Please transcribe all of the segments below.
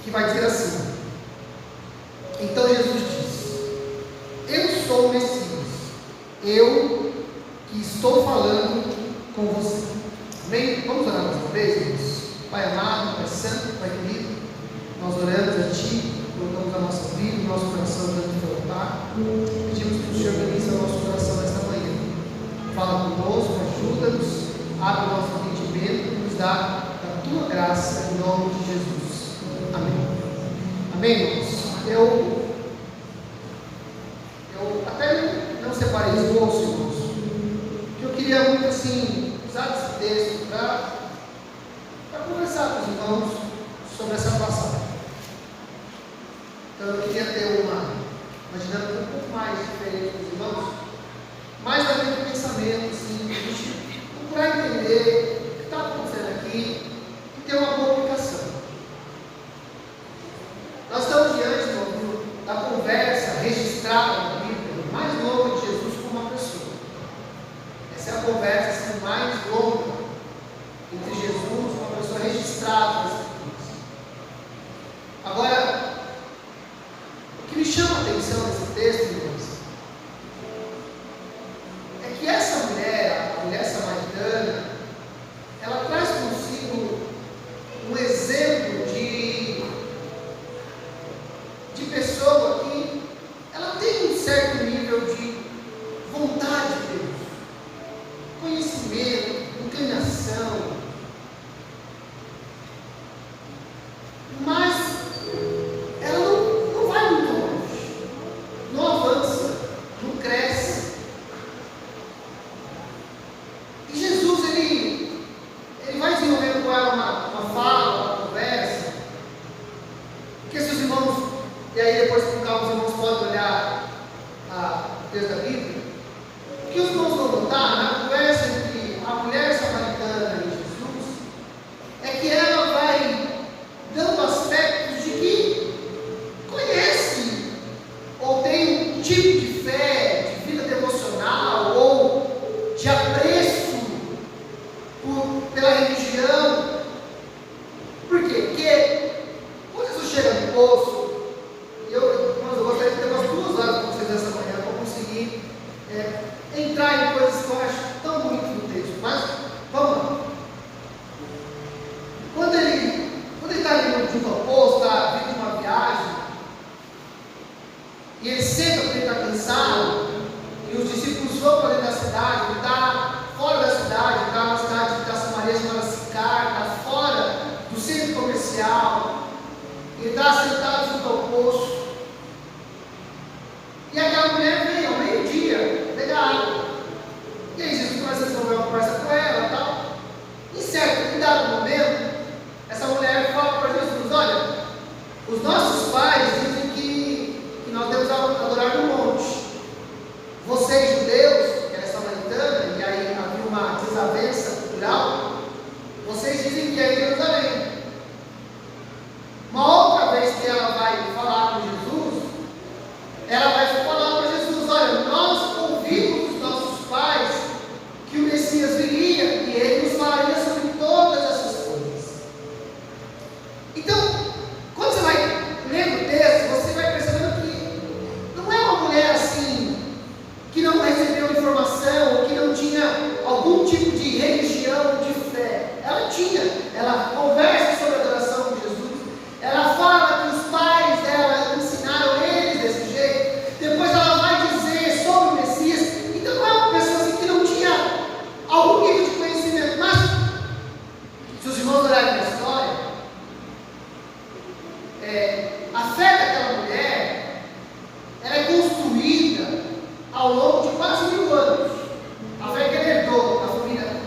que vai dizer assim: então Jesus diz: eu sou o Messias, eu que estou falando com você. Amém? Vamos orar mais uma vez, irmãos? Pai amado, Pai santo, Pai querido, nós oramos a Ti, colocamos a nossa vida, o nosso coração diante do Teu altar, pedimos que o Senhor bendiga o nosso coração nesta manhã. Fala conosco, ajuda-nos, abre o nosso entendimento e nos dá a Tua graça, em nome de Jesus. Amém. Amém, irmãos? Eu até não separei esboço, irmãos, que eu queria muito assim usar esse texto para conversar com os irmãos sobre essa passagem. Então eu queria ter uma dinâmica um pouco mais diferente com os irmãos, mais da linha de pensamento, assim, a gente procurar entender o que está acontecendo aqui e ter uma boa aplicação. Nós estamos diante, irmão, da conversa registrada na Bíblia mais longa de Jesus com uma pessoa. Essa é a conversa assim, mais longa entre Jesus e uma pessoa registrada nas Escrituras. Agora, o que me chama a atenção nesse texto, irmãos, é que essa mulher, a mulher samaritana, ela traz consigo um exemplo de pessoa que ela tem um certo nível de vontade de Deus, conhecimento, inclinação, mas ela não vai muito longe, não avança, não cresce. E Jesus, ele vai desenvolvendo com ela uma fala, uma conversa, porque se os irmãos, e aí depois com calma os irmãos podem olhar o texto da Bíblia, o que os irmãos vão notar na conversa entre a mulher samaritana e Jesus, é que ela vai dando aspectos de que conhece, ou tem um tipo de fé, de vida devocional, ou de apreço pela religião. Por quê? Porque quando Jesus chega no poço, eu gostaria de ter umas 2 horas com vocês essa manhã para conseguir entrar em coisas que eu acho tão bonitas no texto, mas vamos lá. Quando ele está ali junto ao poço, está vindo de uma viagem, e ele senta porque ele está cansado, e os discípulos vão para dentro da cidade, ele está fora da cidade, está numa cidade da Samaria chamada Sicar, está fora do centro comercial, ele está sentado junto ao poço, e aquela mulher vem ao meio-dia pegar água. E aí Jesus começa a desenvolver uma conversa com ela e tal. Em certo dado momento, essa mulher fala para Jesus: olha, os nossos pais dizem que nós devemos adorar no monte. Vocês, judeus, que era samaritana, e aí havia uma desavença cultural, vocês dizem que é em Jerusalém. Uma outra vez que ela vai falar com Jesus, ela vai falar para Jesus: olha, nós ouvimos dos nossos pais que o Messias viria e ele nos falaria sobre todas essas coisas. Então, quando você vai lendo o texto, você vai percebendo que não é uma mulher assim, que não recebeu informação, ou que não tinha algum tipo de religião, de fé. Ela tinha, ela conversa sobre a adoração de Jesus, ela fala que os pais dela ensinaram eles desse jeito, depois ela vai dizer sobre o Messias. Então não é uma pessoa assim que não tinha algum nível de conhecimento, mas se os irmãos olharem na história, a fé daquela mulher, ela é construída ao longo de quase 1000 anos. A fé que ela herdou da família dela.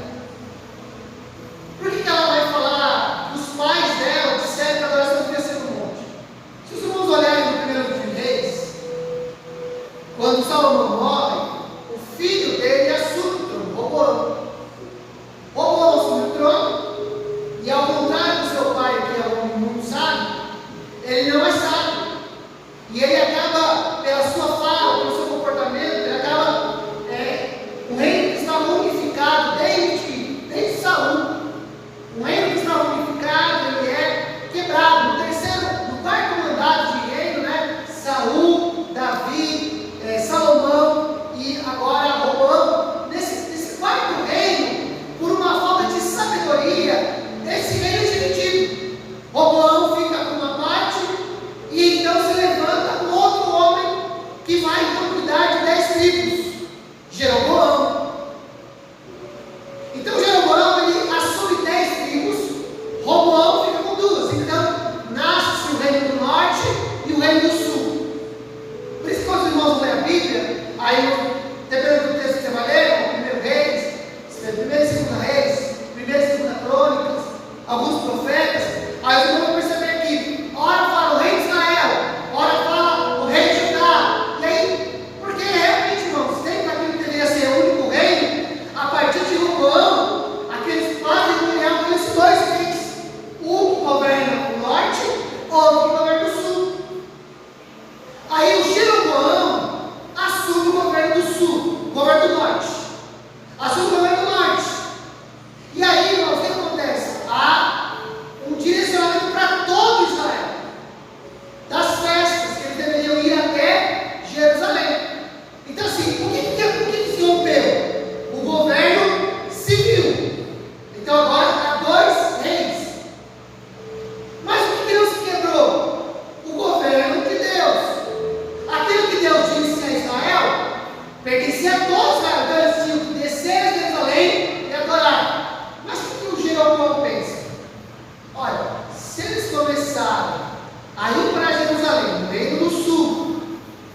Por que ela vai falar que os pais dela disseram que a adoração devia ser no monte? Se os irmãos olharem no primeiro livro de Reis, quando Salomão morre, o filho dele assume o trono, Roboão. Roboão assume o trono, e ao contrário do seu pai, que é um homem muito sábio, ele não é sábio. E ele acaba, pela sua fala, pelo seu comportamento, ele acaba, o reino que estava unificado desde Saul. O reino que estava unificado, ele é quebrado. No alguns profetas, aí eu vou perceber que ora fala o rei de Israel, ora fala o rei de Judá, e aí, porque realmente, irmãos, sempre aquilo que deveria ser o único reino, a partir de Roboão, aqueles padres criaram aqueles dois reis, um que governa o norte, outro que governa o sul. Aí o Jeroboão assume o governo do sul, o governo do norte, assume o governo do norte. E aí, irmãos, o que acontece? Há um direcionamento para todo Israel, das festas, que eles deveriam ir até Jerusalém. Então, assim, por que se rompeu? O governo civil. Então, agora há dois reis. Mas o que não se quebrou? O governo de Deus. Aquilo que Deus disse a Israel pertencia a todos Israel. Então, eles tinham que descer a Jerusalém e adorar. Mas o que o Jeroboão pensa? Olha, se eles começarem a ir para Jerusalém, no reino do sul,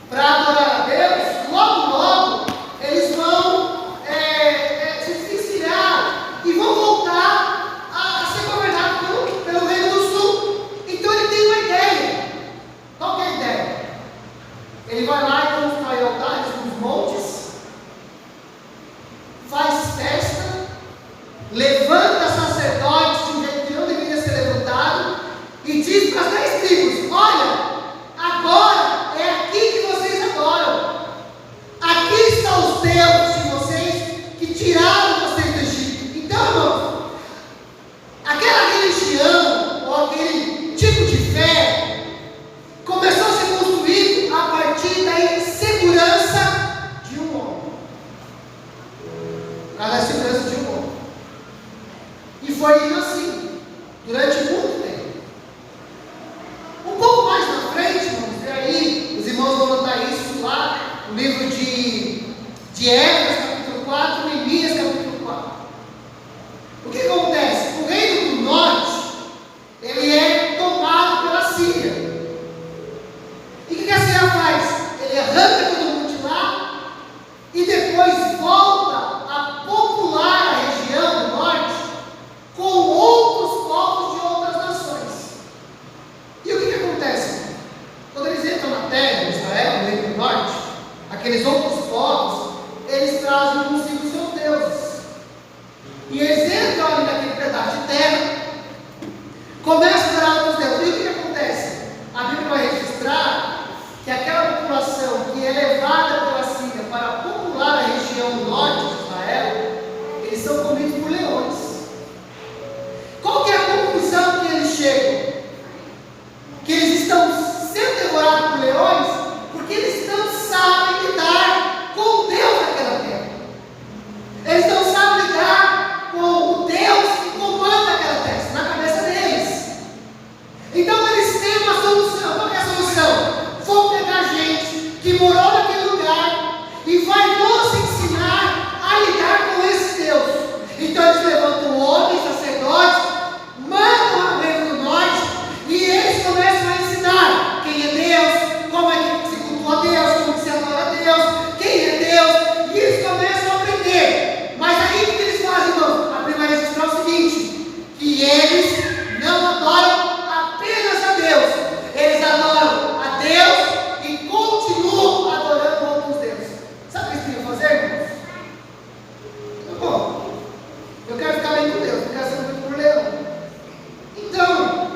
para adorar a Deus, logo, logo, eles vão se desvencilhar e vão voltar a ser governados pelo reino do sul. Então ele tem uma ideia. Qual que é a ideia? Ele vai lá e constrói altares nos montes, faz festa, levanta sacerdotes de um jeito que não deveria ser levantado e diz para as 10 tribos: olha, agora é aqui que vocês adoram, aqui estão os deuses de vocês que tiraram vocês do Egito. Então, irmãos, aquela religião ou aquele tipo de fé começou a ser construído a partir da insegurança de um homem, da segurança de um homem. E foi indo assim, durante muito tempo. Um pouco mais na frente, irmãos, e aí os irmãos vão notar isso lá no livro de Esdras, capítulo 4, Neemias, capítulo 4. O que acontece? O reino do norte, ele é tomado pela Síria. E o que a Síria faz? Ele arranca todo mundo de lá e depois volta a popular a região do norte com outros povos de outras nações. E o que acontece? Quando eles entram na terra de Israel, no reino do norte, aqueles outros povos, eles trazem consigo seus deuses. E eles entram ali naquele pedaço de terra, começam a adorar outros deuses. E o que acontece? A Bíblia vai registrar que aquela população que é levada pela Síria para popular a região norte de Israel, eles são comidos por leões. Qual que é a conclusão que eles chegam? Que eles estão sendo devorados por leões porque eles não sabem lidar com o Deus daquela terra. Eles não sabem lidar com o Deus que comanda aquela terra, na cabeça deles. Então eles têm uma solução. Qual que é a solução? Vão pegar gente que morou naquele lugar e vai nos ensinar a lidar com esse Deus. Então eles levantam homens, sacerdotes, mandam ao reino do norte e eles começam a ensinar quem é Deus, como é que se cultua a Deus, como que se adora a Deus, quem é Deus, e eles começam a aprender. Mas aí o que eles fazem, irmão? A Bíblia vai registrar o seguinte: que eles não adoram apenas a Deus, eles adoram a Deus e continuam adorando outros deuses. Sabe o que eles queriam fazer, irmãos? Bom, eu quero ficar bem com Deus, não quero ser muito por leão. Então,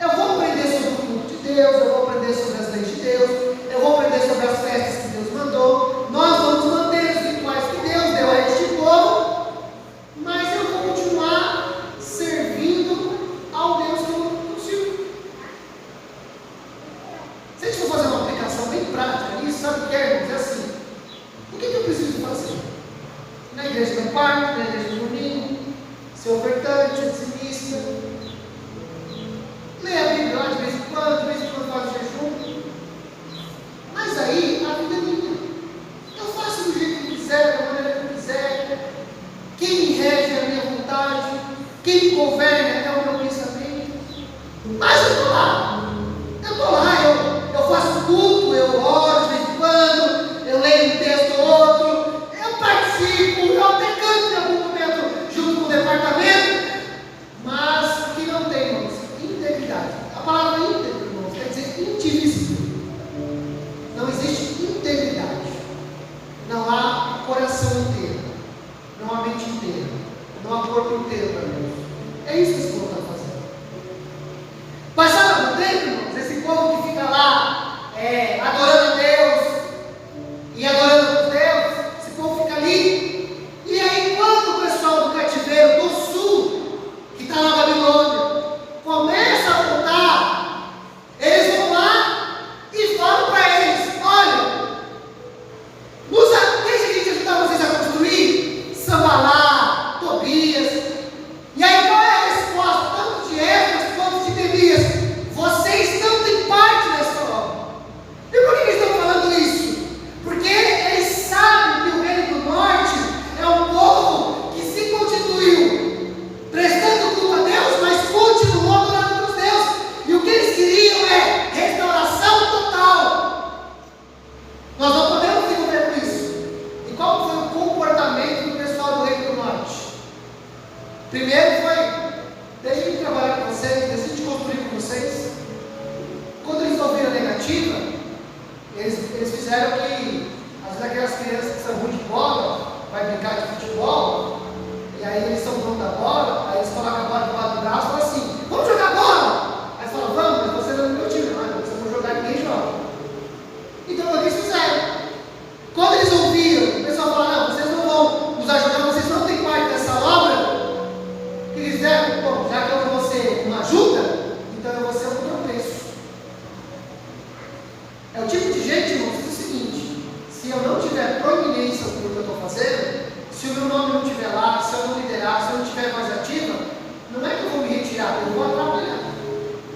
eu vou aprender sobre o culto de Deus, eu vou aprender sobre as leis de Deus, eu vou aprender sobre as festas que Deus mandou. Nós vamos manter os rituais que Deus deu a este povo, mas eu vou continuar servindo ao Deus que eu não sirvo. Se a gente for fazer uma aplicação bem prática nisso, sabe o que é, irmãos? É assim: o que eu preciso fazer? Na igreja do quarto, na igreja do domingo, ser ofertante, ser dizimista, ler a Bíblia lá de vez em quando faz jejum. Mas aí a vida é minha. Eu faço do jeito que quiser, da maneira que eu quiser. Quem me rege é a minha vontade, quem me governa é o meu pensamento. Mas eu estou lá, eu faço culto, eu oro de vez em quando, eu leio um texto ou outro, eu participo, eu até canto em algum momento junto com o departamento, mas o que ativa, eles fizeram que, às vezes, aquelas crianças que são ruins de bola, vai brincar de futebol, e aí eles são donos da bola, aí eles colocam a bola debaixo do braço e falam assim: vamos jogar bola! Aí eles falam: vamos, mas você não é do meu time, mas se não jogar, ninguém joga. Então, o que eles fizeram? Quando eles ouviram, o pessoal falou: não, vocês não vão nos ajudar, vocês não têm parte dessa obra. O que eles fizeram? Bom, já que eu vou ser uma ajuda, então eu vou ser um tropeço. É o tipo de gente, irmãos, que diz o seguinte: se eu não tiver proeminência no que eu estou fazendo, se o meu nome não estiver lá, se eu não liderar, se eu não estiver mais ativa, não é que eu vou me retirar, eu vou atrapalhar.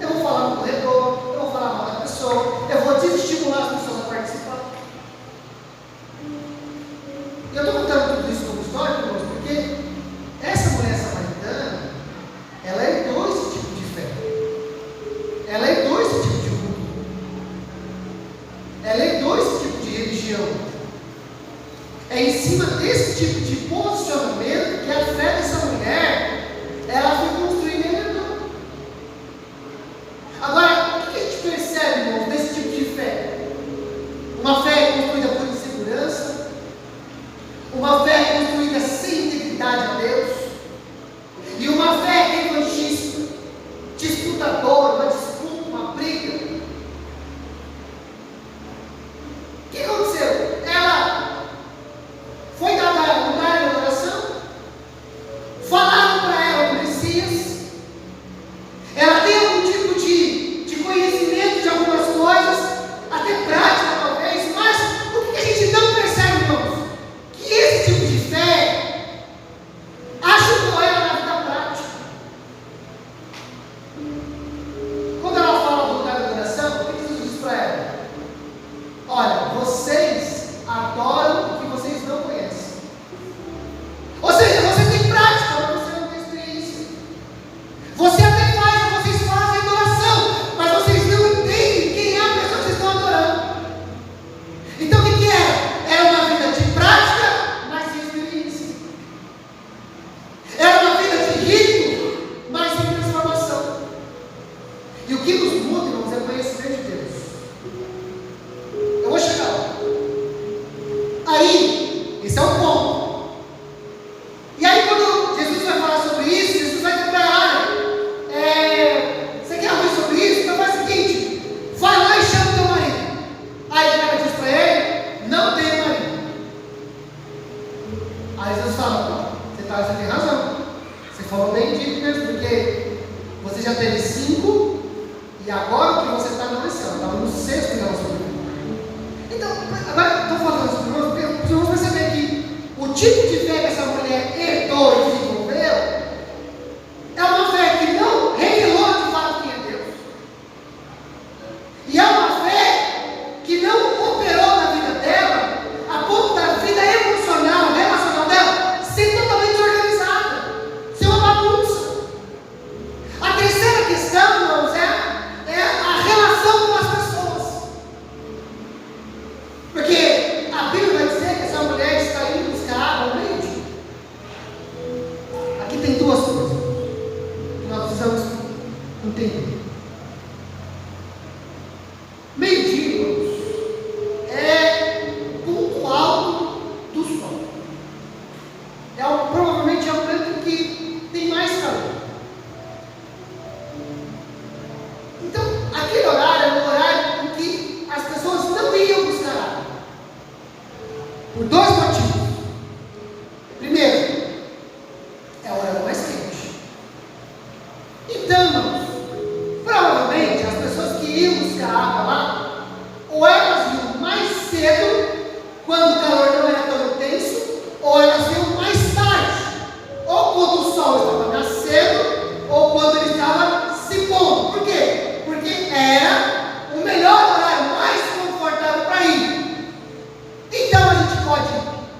Eu vou falar no corredor, eu vou falar mal da pessoa, eu vou desestimular as pessoas a participar. Eu estou contando tudo isso como história, irmãos, porque essa mulher samaritana, ela herdou esse tipo de fé. Ela herdou esse tipo de culto. Ela herdou esse tipo de religião. É em cima desse tipo de posicionamento que a fé dessa mulher, ela foi construída e herdou. Agora, o que a gente percebe, irmãos, desse tipo de fé? Uma fé construída por insegurança, uma fé construída sem integridade a Deus, e uma fé revanchista, disputadora, uma disputa, uma briga. O que aconteceu? Ela foi dada a lugar de adoração, falaram para ela do Messias, ela tem algum tipo de conhecimento de algumas coisas, até prática talvez, mas o que a gente não percebe, irmãos? Que esse tipo de fé ajudou ela na vida prática. Quando ela fala do lugar de adoração, o que Jesus diz para ela? Olha, vocês adoram o que vocês não conhecem. Ou seja, você tem prática, mas você não tem experiência. Você até faz, vocês fazem adoração, mas vocês não entendem quem é a pessoa que vocês estão adorando. Então o que era? Era uma vida de prática, mas sem experiência. Era uma vida de rito, mas sem transformação. E o que nos muda, irmãos, é o conhecimento de Deus. Eu vou chegar lá. Aí, esse é o ponto. E aí, quando Jesus vai falar sobre isso, Jesus vai dizer para ela: olha, você quer ouvir sobre isso? Então faz o seguinte: vai lá e chama o teu marido. Aí ela diz para ele: não tenho marido. Aí Jesus fala: você tem razão. Você falou bem dito mesmo, porque você já teve 5 e agora o que você está não é céu. Estava no 6º relacionamento. Então, agora estou falando isso para nós, porque vocês vão perceber que o tipo de fé que essa mulher herdou e desenvolveu é uma fé que não revelou de fato quem é Deus. E é uma fé que não operou na vida dela a ponto da vida emocional, relacional dela ser totalmente desorganizada, ser uma bagunça. A terceira questão, irmãos, é a relação com as pessoas. Porque a Bíblia vai dizer que essa mulher está indo buscar água no meio-dia. Aqui tem duas coisas que nós precisamos entender. Meio-dia, irmãos, é ponto alto do sol. Provavelmente é o momento que tem mais calor. Então, aquele horário é um horário em que as pessoas não iam buscar água. Por 2 motivos. Primeiro, é a hora mais quente. Então, irmãos, provavelmente as pessoas que iam buscar água lá, ou elas iam mais cedo, quando o calor não era tão intenso, ou elas iam mais tarde, ou quando o sol estava nascendo, ou quando ele estava se pondo. Por quê? Porque era o melhor horário, mais confortável para ir. Então a gente pode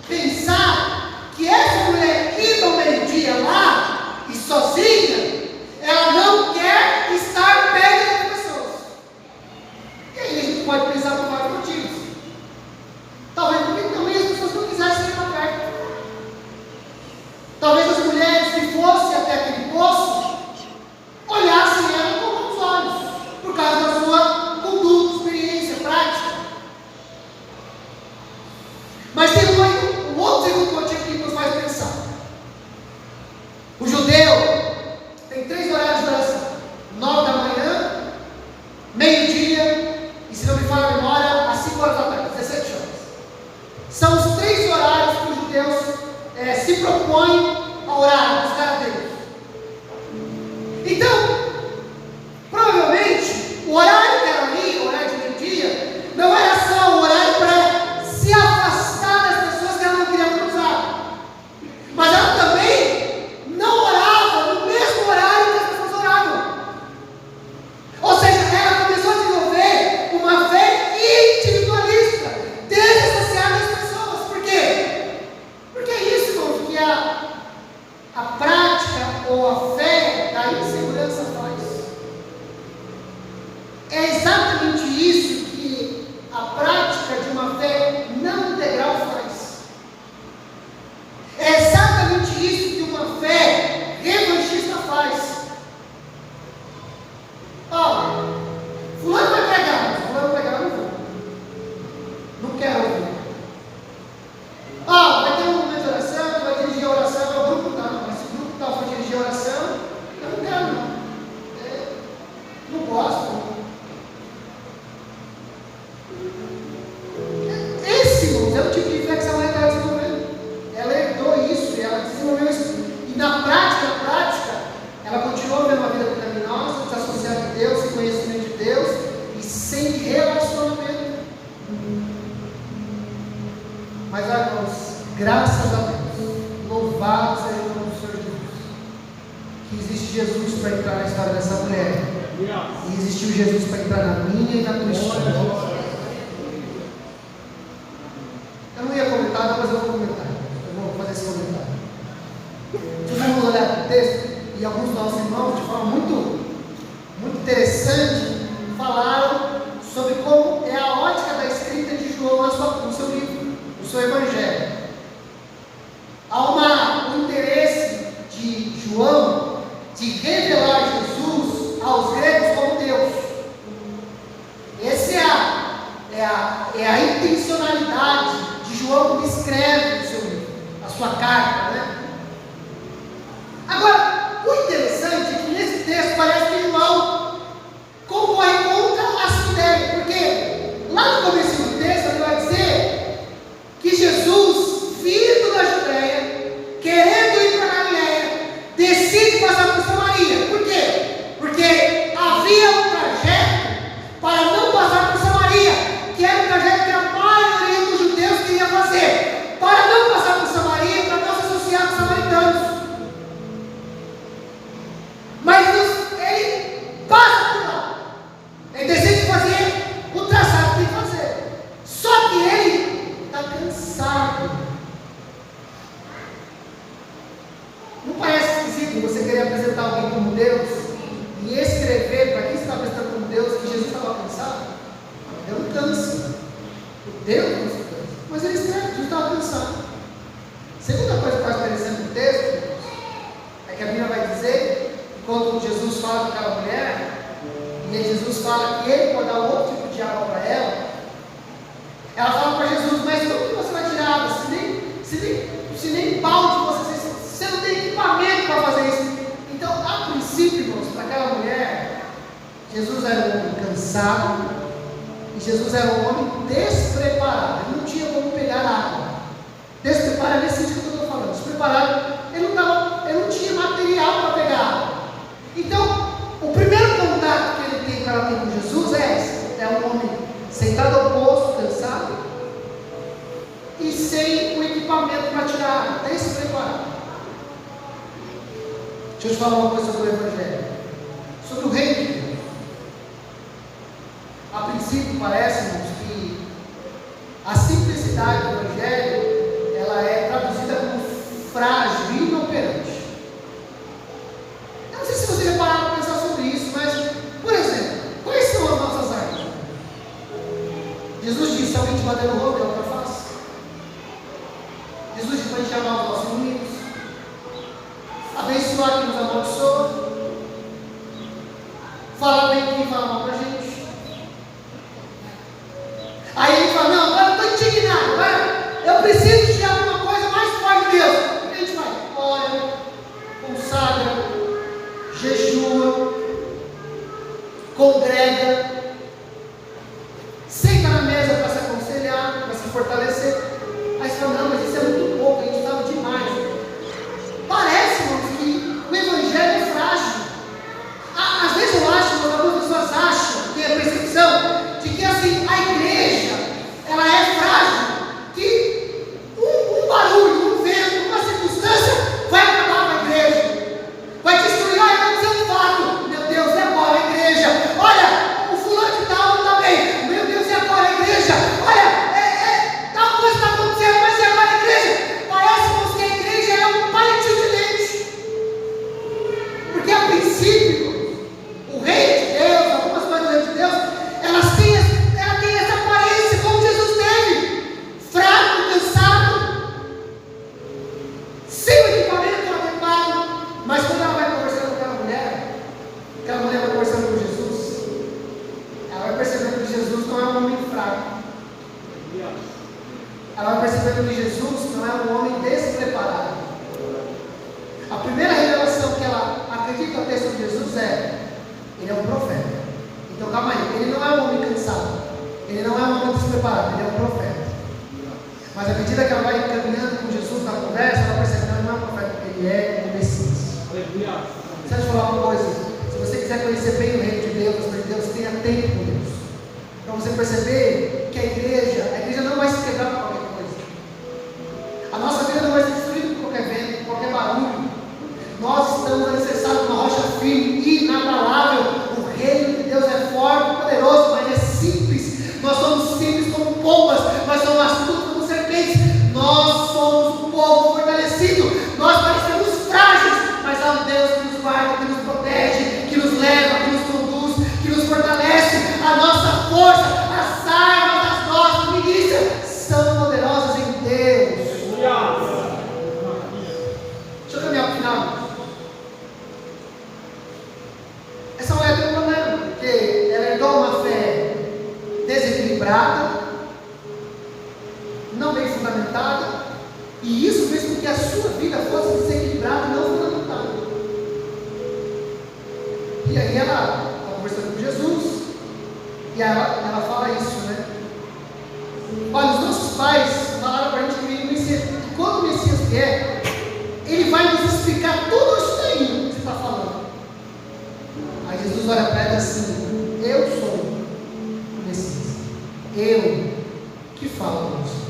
pensar que essa mulher indo ao meio-dia lá, e sozinha, ela não Então, provavelmente, o horário que era ali, o horário de meio-dia, não era só o horário para se afastar das pessoas que ela não queria cruzar, mas ela também não orava no mesmo horário que as pessoas oravam. Ou seja, ela começou a desenvolver uma fé individualista, desassociada das pessoas. Por quê? Porque é isso, irmãos, que a prática ou a fé da insegurança faz. É exatamente isso que a prática de uma fé não integral faz. É exatamente isso que uma fé revanchista faz. Olha, fulano vai pregar, mas fulano vai pregar, eu não vou. Não quero ouvir. Vai ter um momento de oração, que vai dirigir a oração, é o grupo tal, mas se o grupo tal for dirigir a oração, eu não quero não. Não gosto. Esse, irmãos, é o tipo de fé que essa mulher está desenvolvendo. Ela herdou isso, e ela desenvolveu isso. E na prática, ela continuou vivendo uma vida pecaminosa, desassociada de Deus, sem conhecimento de Deus e sem relacionamento. Mas, irmãos, graças a Deus, louvado seja o nome do Senhor Jesus, que existe Jesus para entrar na história dessa mulher, e existiu Jesus para entrar na minha e na tua história. Eu não ia comentar, mas eu vou comentar. Eu vou fazer esse comentário. Se os irmãos olharem para o texto, e alguns dos nossos irmãos, de forma muito interessante, falaram sobre como é a ótica da escrita de João no seu livro, no seu evangelho. Há um interesse de João de revelar Jesus aos gregos como Deus. Essa é a intencionalidade de João que escreve no seu livro, a sua carta, né? Agora, o interessante é que nesse texto parece que João concorre contra a sua ideia, porque lá no começo do texto ele vai dizer que Jesus, vindo da Judéia, querendo ir para a Galileia, decide passar por Samaria. Por quê? Porque havia um trajeto para não passar por Samaria, que era um trajeto que a maioria dos judeus queria fazer, para não passar por Samaria, para não se associar com os samaritanos. Mas ele passa por lá. Ele decide fazer o traçado que tem que fazer. Só que ele está cansado. Não parece esquisito você querer apresentar alguém como Deus e escrever para quem você está apresentando como Deus que Jesus estava cansado? Deus não cansa. Deus não se cansa. Mas ele escreve, Jesus estava cansado. Segunda coisa que eu acho interessante no texto é que a Bíblia vai dizer, quando Jesus fala com aquela mulher, e aí Jesus fala que ele pode dar outro tipo de água para ela, ela fala para Jesus, mas como que você vai tirar água? Se nem balde você não tem equipamento para fazer isso. Então, a princípio, irmãos, para aquela mulher, Jesus era um homem cansado, e Jesus era um homem despreparado. Ele não tinha como pegar água. Despreparado nesse sentido que eu estou falando. Despreparado, ele não tinha material para pegar água. Então, o primeiro contato que ele tem, que ela tem com Jesus é esse. É um homem sentado ao poço, cansado, e sem o equipamento para tirar água, despreparado. Deixa eu te falar uma coisa sobre o Evangelho, sobre o reino de Deus. A princípio parece-nos que a simplicidade do Evangelho, ela é traduzida como frágil e inoperante. Eu não sei se você já pararam para pensar sobre isso, mas, por exemplo, quais são as nossas armas? Jesus disse: se alguém te bater no rosto, dê outra face. Jesus disse para a gente amar os nossos inimigos, abençoar quem nos amaldiçoa, falar bem quem fala mal para a gente. Aí ele fala: não, agora eu estou indignado, agora eu preciso de alguma coisa mais forte de Deus. O que a gente faz? Ora, consagra, jejua, congrega, senta na mesa para se aconselhar, para se fortalecer. Aí você fala: não, mas isso é muito pouco, a gente estava demais. Parece, irmãos, que o Evangelho é frágil. ele é um profeta. Então calma aí, ele não é um homem cansado, ele não é um homem despreparado, ele é um profeta. Mas à medida que ela vai caminhando com Jesus na conversa, ela percebe que ele não é um profeta, ele é o Messias. Deixa eu te falar uma coisa, se você quiser conhecer bem o reino de Deus, tenha tempo com Deus, para você perceber que a igreja não vai se quebrar por qualquer coisa. A nossa vida não vai ser destruída por qualquer vento, por qualquer barulho. Nós estamos alicerçados numa rocha firme, inabalável. O reino de Deus é forte, poderoso, mas é simples. Nós somos simples como pombas, nós somos astutos como serpentes. Nós somos um povo fortalecido. Nós parecemos frágeis, mas há um Deus que nos guarda, que nos protege, que nos leva, que nos conduz, que nos fortalece. A nossa força, as armas das nossas milícias são poderosas em Deus. Deixa eu caminhar para o final. Essa mulher tem um problema, porque ela herdou uma fé desequilibrada, não bem fundamentada, e isso fez com que a sua vida fosse desequilibrada e não fundamentada. E aí ela está conversando com Jesus, e ela fala isso, né? Olha, os nossos pais falaram para a gente que quando o Messias vier, ele vai nos explicar tudo isso aí que você está falando. Aí Jesus olha para ela assim: eu sou o Messias, eu que falo com você.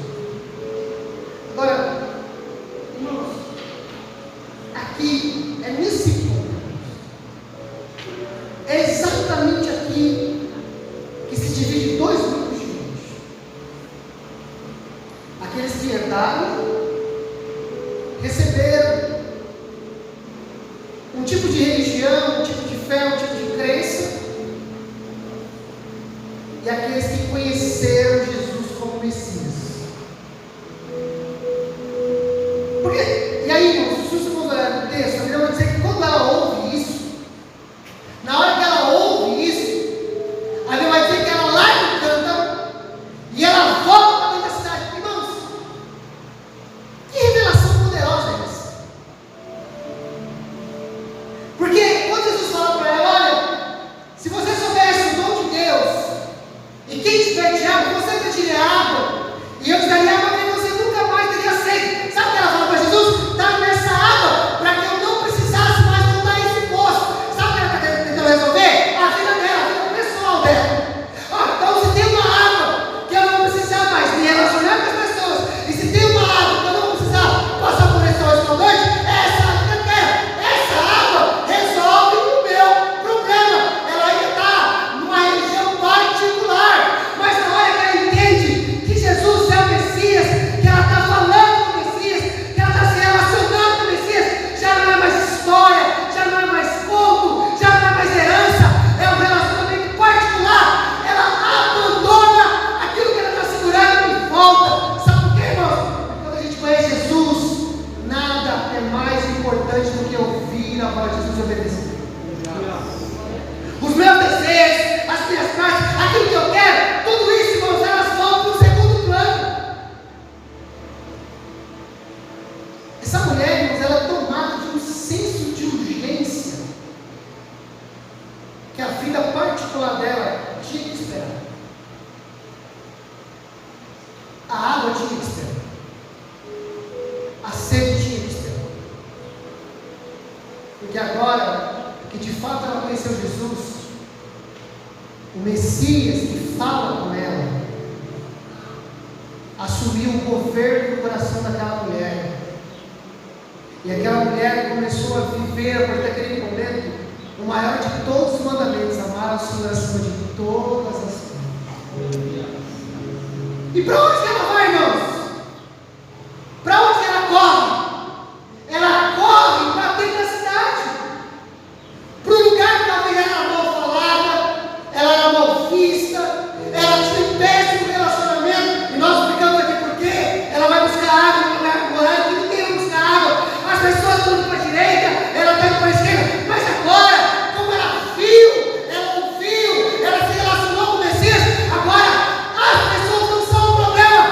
Agora, irmãos, aqui é nesse ponto, é exatamente aqui que se divide dois grupos de gente: aqueles que herdaram, receberam um tipo de religião, um tipo de fé, um tipo de crença, e aqueles que conheceram Jesus como Messias. Porque, e aí, irmãos, se você for olhar no texto, a Bíblia vai dizer que quando ela ouve isso, na hora que ela ouve isso, a Bíblia vai dizer que ela larga o cântaro e ela volta para dentro da cidade. Irmãos, que revelação poderosa é essa? Porque quando Jesus fala para ela: olha, se você soubesse o dom de Deus, e quem tiver de água, você pedir água, e eu te daria água que você nunca mais teria sede. Sabe o que ela fala para Jesus? Dá-me essa água, para que eu não precisasse mais voltar a esse poço. Sabe o que ela está tentando resolver? A vida dela, a vida pessoal dela. Então se tem uma água que eu não vou precisar mais me relacionar com as pessoas, e se tem uma água que eu não vou precisar passar por esse restaurante, essa água que eu quero. Essa água resolve o meu problema. Ela ainda está numa religião particular, mas na hora que ela entende que Jesus é o Messias, que ela está falando do Messias, que ela está se relacionando com o Messias, já não é mais história, já não é mais conto, já não é mais herança, é um relacionamento particular. Ela abandona aquilo que ela está segurando e volta. Sabe por quê, irmãos? Porque quando a gente conhece Jesus, nada é mais importante do que ouvir a voz de Jesus e obedecer. Os meus desejos, as minhas partes, aquilo que eu quero, tudo isso, irmãos, elas vão para o segundo plano. Essa mulher, irmãos, ela é tomada de um senso de urgência que a vida particular dela tinha que esperar. A água tinha que esperar. A sede tinha que esperar. Porque agora que de fato ela conheceu Jesus, o Messias que fala com ela, assumiu o governo do coração daquela mulher. E aquela mulher começou a viver, a partir daquele momento, o maior de todos os mandamentos: amar ao Senhor acima de todas as coisas. E para onde que ela vai, irmãos? Para onde que ela corre? Ela corre para dentro da cidade, para o lugar que talvez ela era mal falada, ela era mal vista, ela tinha um péssimo relacionamento, e nós explicamos aqui por quê. Ela vai buscar água no lugar morar, que ninguém vai buscar água, as pessoas estão indo para a direita, ela está indo para a esquerda, mas agora, como ela viu, ela ouviu, ela se relacionou com o Messias, agora as pessoas não são um problema,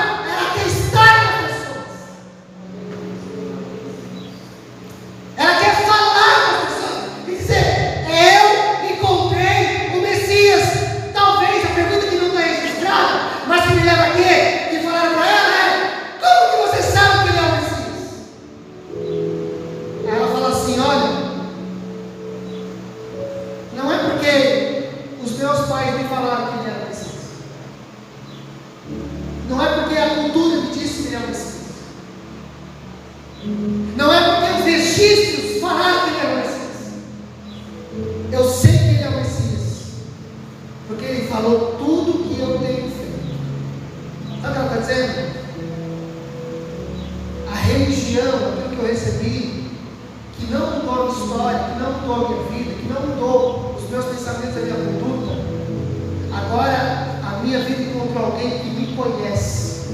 minha vida encontrou alguém que me conhece,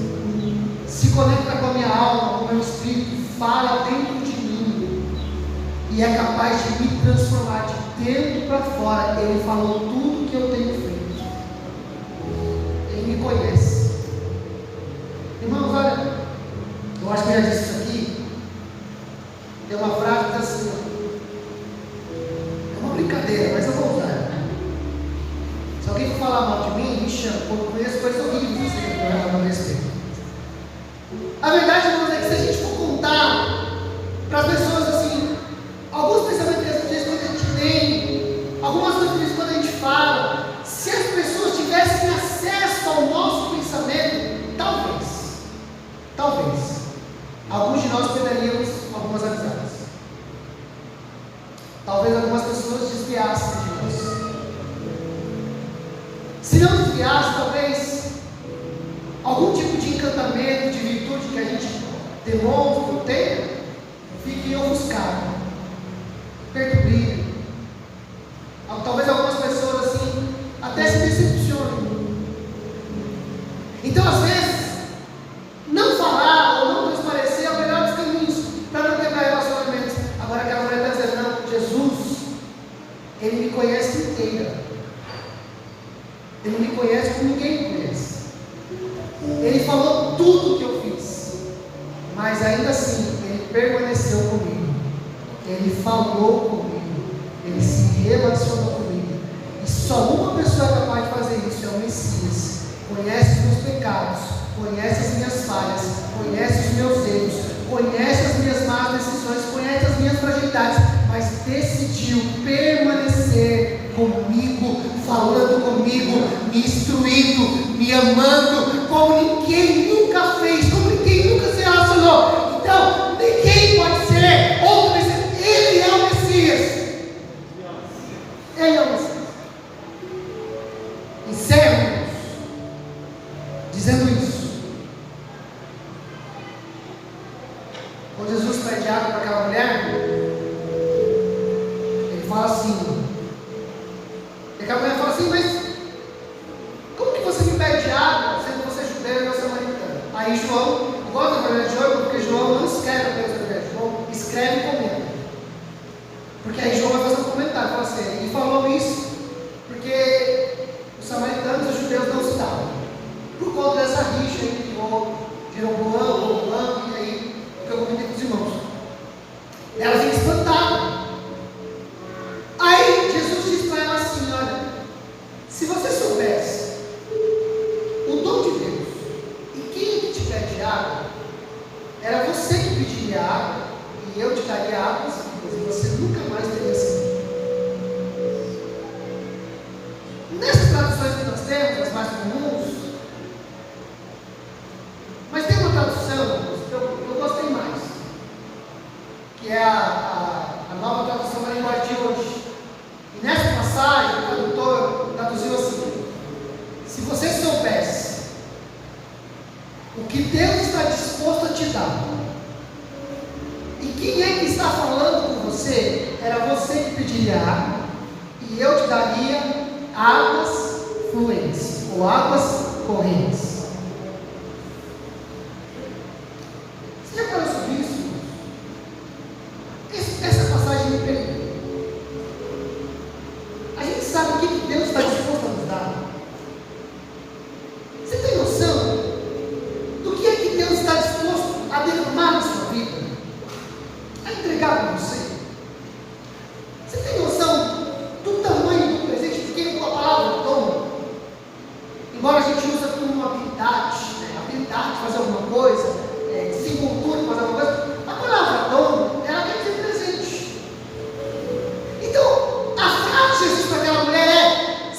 se conecta com a minha alma, com o meu espírito, fala dentro de mim e é capaz de me transformar de dentro para fora. Ele falou tudo que eu tenho feito. Ele me conhece. Irmãos, olha, eu acho que eu já disse isso aqui. Tem uma frase que diz assim, é uma brincadeira, mas eu vou usar. Se alguém for falar mal de mim, me chama, porque eu conheço coisas horríveis assim, que eu já não respeito. A verdade, irmãos, é que se a gente for contar para as pessoas assim, alguns pensamentos que a gente tem, algumas coisas quando a gente fala, se as pessoas tivessem acesso ao nosso pensamento, talvez, alguns de nós perderíamos algumas amizades. Talvez algumas pessoas desviassem de nós. Se não desviasse, talvez algum tipo de encantamento, de virtude que a gente demonstra ou tenha, fique ofuscado, perca o brilho. Talvez algumas pessoas assim até se decepcionem. Então, às vezes, não falar ou não transparecer é o melhor dos caminhos para não quebrar relacionamentos. Agora, aquela mulher está dizendo: não, Jesus, Ele me conhece inteira. Ele me conhece como ninguém me conhece. Ele falou tudo o que eu fiz, mas ainda assim, Ele permaneceu comigo. Ele falou comigo. Ele se relacionou comigo. E só uma pessoa é capaz de fazer isso, é o Messias. Conhece os meus pecados, conhece as minhas falhas, conhece os meus erros, conhece as minhas más decisões, conhece as minhas fragilidades, mas decidiu permanecer comigo, falando comigo, me instruindo, me amando, como ninguém nunca fez, como ninguém nunca se relacionou. Então, ninguém pode ser outro Messias. Ele é o Messias. Ele é o Messias. Encerro dizendo isso. Quando Jesus pede água para aquela mulher, Ele fala assim, e aquela mulher fala assim: mas como que você me pede água, sendo você judeu e eu samaritano? Aí João, igual no Evangelho de hoje, porque João não escreve apenas o Evangelho, João escreve e comenta. Porque aí João vai fazer um comentário, fala assim: ele falou isso porque os samaritanos e os judeus não se davam, por conta dessa rixa entre Jeroboão, e aí, que eu comentei com os irmãos. Ela fica espantada. Aí Jesus diz para ela assim: olha, se você soubesse o dom de Deus e quem é que te pede água, era você que pediria água e eu te daria água, e você nunca mais teria sede. Nessas traduções que nós temos, as mais comuns, mas tem uma tradução que eu gostei mais, que é a nova tradução da linguagem de hoje. E nessa passagem, o tradutor traduziu assim: se você soubesse o que Deus está disposto a te dar, e quem é que está falando com você, era você que pediria água, e eu te daria águas fluentes, ou águas correntes. Você já falou sobre isso? Essa passagem me pegou. A gente sabe o que Deus está disposto a nos dar. Você tem noção do que é que Deus está disposto a derramar na sua vida? A entregar para você? Você tem noção do tamanho do presente? Porque a palavra dom, embora a gente use como uma habilidade, habilidade de fazer alguma coisa, desenvoltura de fazer alguma coisa, a palavra dom, ela quer dizer presente. Então, a frase de Jesus para aquela mulher é: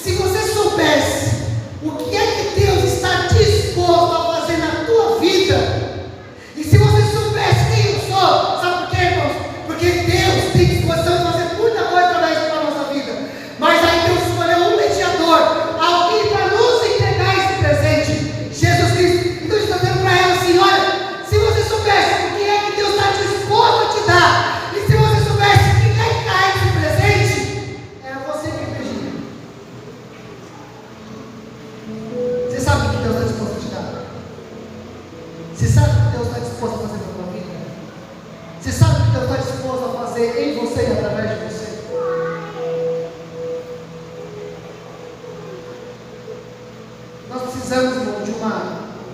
precisamos, irmão,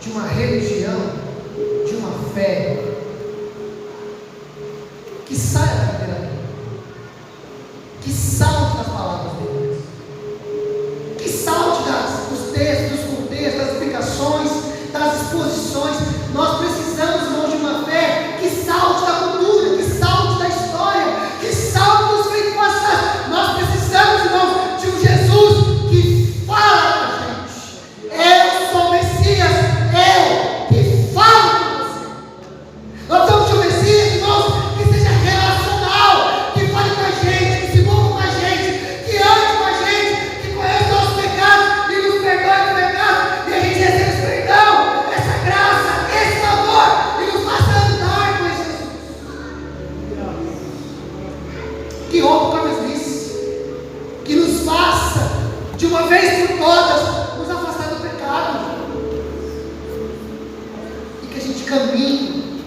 de uma religião, de uma fé que saia da literatura, que salte das palavras de Deus, que salte dos textos, dos contextos, das explicações, das exposições. Nós precisamos, irmão, de uma fé que salte da cultura, que salte da história, que salte dos feitos passados. Nós precisamos, irmão, de um Jesus que fala com a gente. Eu sou o Messias, eu que falo com você. Nós precisamos de um Messias, irmãos, que seja relacional, que fale com a gente, que se mova com a gente, que ande com a gente, que conheça nossos pecados e nos perdoe do pecado, e a gente recebe esse perdão, essa graça, esse amor, e nos faça andar com esse Jesus. Que rompa com a mesmice, que nos faça, de uma vez por todas, nos afastar do pecado, e que a gente caminhe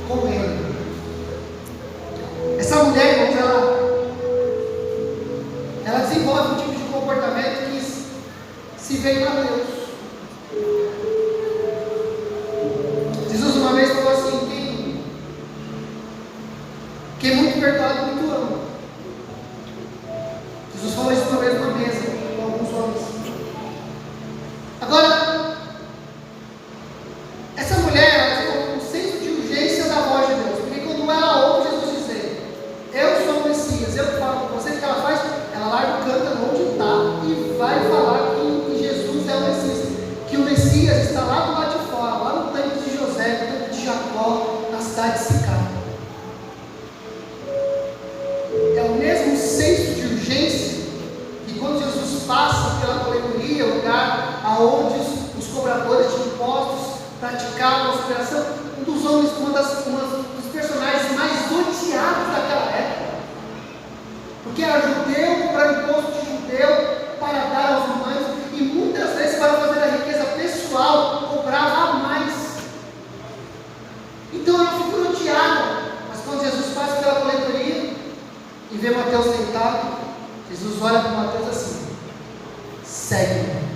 com Ele. Essa mulher, irmãos, ela desenvolve um tipo de comportamento que se vê em Mateus. Jesus uma vez falou assim: quem muito perdoado, muito ama. Jesus falou isso uma vez numa mesa com alguns homens. Agora, essa mulher, ela ficou com um senso de urgência da voz de Deus, porque quando ela ouve Jesus dizer: eu sou o Messias, eu falo com você, o que ela faz? Ela larga o cântaro onde está e vai falar que Jesus é o Messias, que o Messias está lá do lado de fora, lá no tanque de José, no tanque de Jacó, na cidade de Sicar. É o mesmo senso de urgência que quando Jesus passa pela coletoria, o lugar aonde os cobradores de impostos praticavam a superação, um dos homens, um dos personagens mais odiados daquela época, porque era judeu, cobrava imposto de judeu para dar aos romanos, e muitas vezes para fazer a riqueza pessoal cobrava a mais. Então era uma figura odiada. Mas quando Jesus passa pela coletoria e vê Mateus sentado, Jesus olha para Mateus assim: segue-me.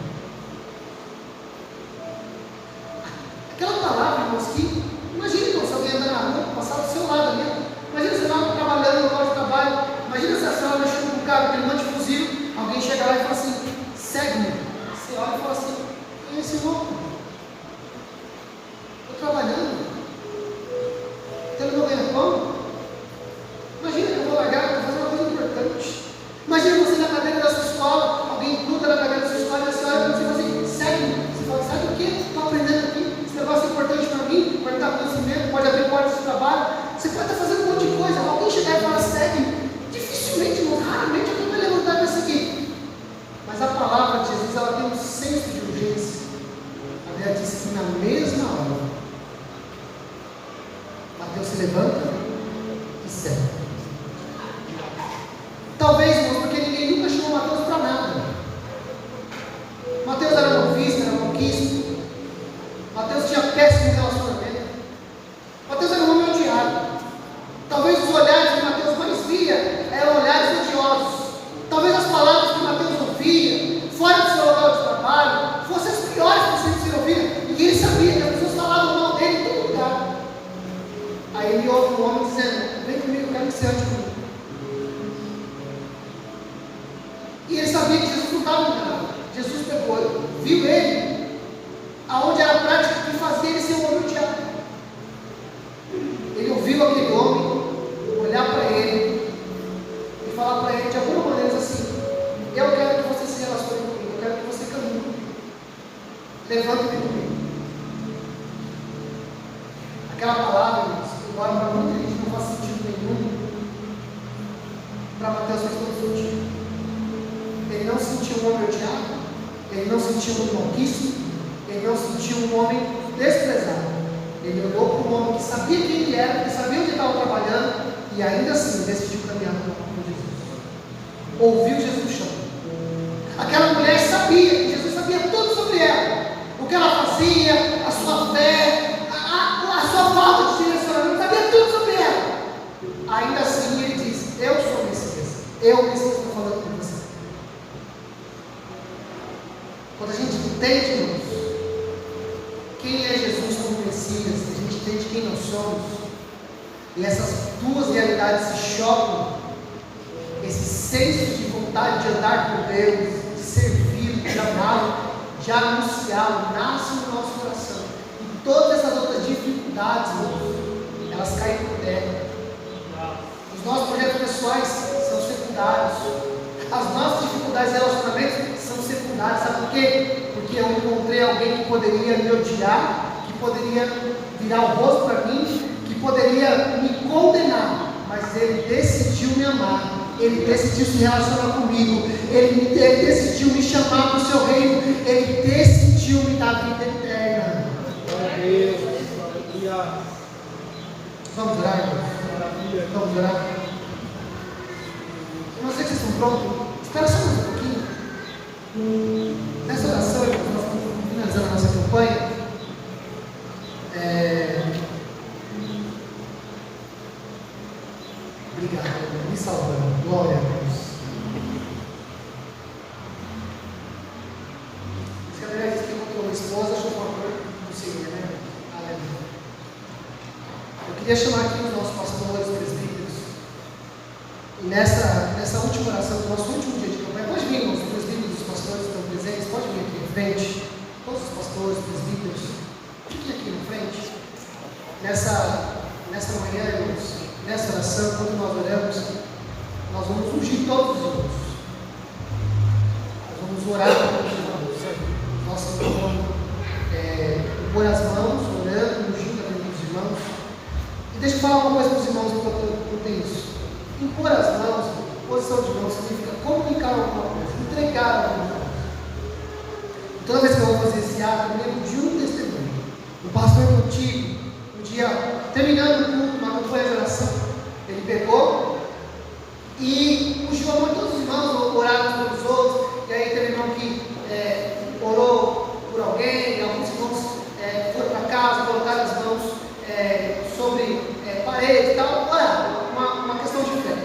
Aquela palavra, irmãos, que imagina, então, se alguém andar na rua, passar do seu lado ali, imagina você lá trabalhando no local de trabalho, imagina se a senhora mexendo com o carro, aquele monte de fuzil, alguém chega lá e fala assim: segue-me. Você olha e fala assim: quem é esse louco? Estou trabalhando, tendo meu ganha-pão. Imagina que eu vou largar, vou fazer uma coisa importante. Imagina você na cadeira da sua escola, alguém gruda na cadeira da sua escola, e a senhora você fala assim: segue-me. Você fala: sabe o que? Estou aprendendo aqui, esse negócio é importante para mim, pode dar conhecimento, pode abrir portas de trabalho, você pode estar fazendo um monte de coisa. Alguém chegar e falar: segue-me. Dificilmente, raramente alguém vai levantar com isso aqui. Mas a palavra de Jesus, ela tem um senso de urgência. A Bíblia diz que na mesma hora, Mateus se levanta e segue. Talvez, irmãos, porque ninguém nunca chamou Mateus para nada. Mateus era noviço, era conquista. Mateus tinha péssimo relacionamento. Mateus era um homem odiado. Talvez os olhares que Mateus mais via eram olhares odiosos. Talvez as palavras que Mateus ouvia, fora do seu local de trabalho, fossem as piores que você ouvia. E ele sabia que as pessoas falavam mal dele em todo lugar. Aí ele ouve um homem dizendo: vem comigo, eu quero que você ande comigo. E ele sabia que Jesus não estava enganado. Jesus pegou, viu ele, aonde era a prática que fazia ele ser um homem odiado. Ele ouviu aquele homem olhar para ele e falar para ele de alguma maneira assim: eu quero que você se relacione comigo, eu quero que você caminhe comigo, levante-me comigo. Aquela palavra, irmãos, embora para muita gente não faz sentido nenhum, para Mateus faz todo sentido. Ele não sentiu um homem odiado, ele não sentiu um malquíssimo, ele não sentiu um homem desprezado. Ele olhou para um homem que sabia quem ele era, que sabia onde estava trabalhando, e ainda assim decidiu caminhar com Jesus. Ouviu Jesus chamando. Aquela mulher sabia, que Jesus sabia tudo sobre ela, o que ela fazia, a sua fé, a sua falta de direcionamento, sabia tudo sobre ela. Ainda assim ele diz: eu sou o Messias, eu, Messias, estou falando com você. Quando a gente entende, irmãos, quem é Jesus como Messias, a gente entende quem nós somos, e essas duas realidades se chocam, esse senso de vontade de andar com Deus, de servir, de amá-lo, de anunciá-lo, nasce no nosso coração. E todas essas outras dificuldades, irmãos, elas caem por terra. Os nossos projetos pessoais são secundários. As nossas dificuldades de relacionamento são secundárias. Sabe por quê? Porque eu encontrei alguém que poderia me odiar, que poderia virar o rosto para mim, que poderia me condenar, mas ele decidiu me amar. Ele decidiu se relacionar comigo. Ele decidiu me chamar para o seu reino. Ele decidiu me dar vida eterna. Vamos orar, irmãos? Vamos orar? Eu não sei se vocês estão prontos. Espera só mais um pouquinho. Nessa oração, irmãos, nós estamos finalizando a nossa campanha. Obrigado, me salvando. Glória a Deus. Se a mulher disse que encontrou uma esposa, achou uma cor do Senhor, né? Aleluia. Eu queria chamar aqui os nossos pastores, presbíteros. E nessa última oração, do nosso último dia de campanha, pode vir, irmãos, os presbíteros, os pastores estão presentes, pode vir aqui em frente. Todos os pastores, presbíteros, fiquem aqui na frente. Nessa manhã, irmãos, nessa oração, quando nós oramos, nós vamos ungir todos os irmãos. Nós vamos orar pelos irmãos. Nós vamos pôr as mãos, orando, ungindo a vida dos irmãos. E deixa eu falar uma coisa para os irmãos enquanto eu tenho isso. Impor as mãos, posição de mãos, significa comunicar alguma coisa, entregar alguma coisa. Toda vez que eu vou fazer esse ato, eu lembro de um testemunho. O pastor contigo, um dia, terminando o culto, uma campanha de oração, ele pegou e ungiu a mão de todos os irmãos, oraram pelos outros, e aí teve irmão que orou por alguém, alguns irmãos foram para casa, colocaram as mãos sobre parede e tal, oraram, uma questão de fé.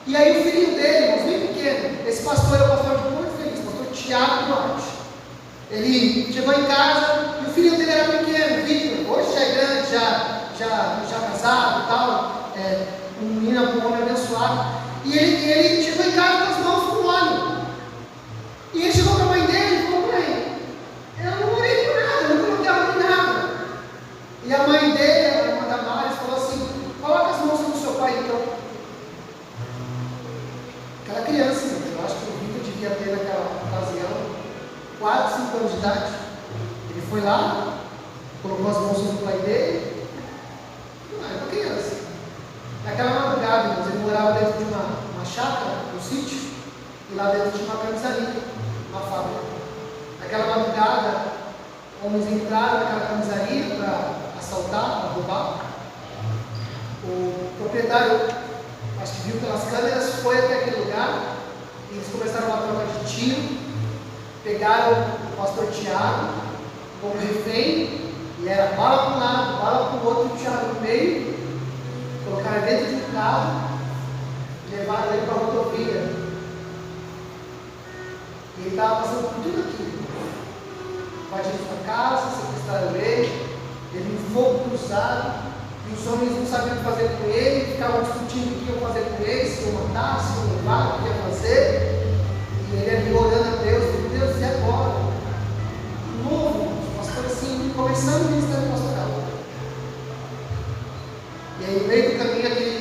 E aí o filhinho dele, irmãos, bem pequeno, esse pastor é o pastor de Porto Feliz, pastor Tiago Duarte. Ele chegou em casa e o filho dele era pequeno, Victor, hoje já é grande, já casado e tal, um menino, um homem abençoado. E ele chegou em casa com as mãos com óleo. E ele chegou para a mãe dele e falou: mãe, eu não orei por nada, eu não coloquei a mão em nada. E a mãe dele, a irmã da Mari, falou assim: coloca as mãos no seu pai então. Aquela criança, eu acho que o Victor devia ter naquela ocasião 4, 5 anos de idade. Ele foi lá, colocou as mãos no pai dele. Não, era uma criança. Naquela madrugada, ele morava dentro de uma chácara, um sítio, e lá dentro tinha uma camisaria, uma fábrica. Naquela madrugada, homens entraram naquela camisaria para assaltar, para roubar. O proprietário, acho que viu pelas câmeras, foi até aquele lugar e eles começaram uma troca de tiro. Pegaram o pastor Tiago como refém, e era bala para um lado, bala para o outro, e o Tiago no meio, colocaram dentro de um carro e levaram ele para a rodovia. E ele estava passando por tudo aquilo. Invadiram sua casa, sequestraram ele em fogo cruzado, e os homens não sabiam o que fazer com ele, ficavam discutindo o que iam fazer com ele, se iam matar, se iam levar, o que ia fazer. E ele ali orando a Deus, meu Deus, e agora? Novo, pastor assim, começando o ministério pastoral. E aí no meio do caminho, aquele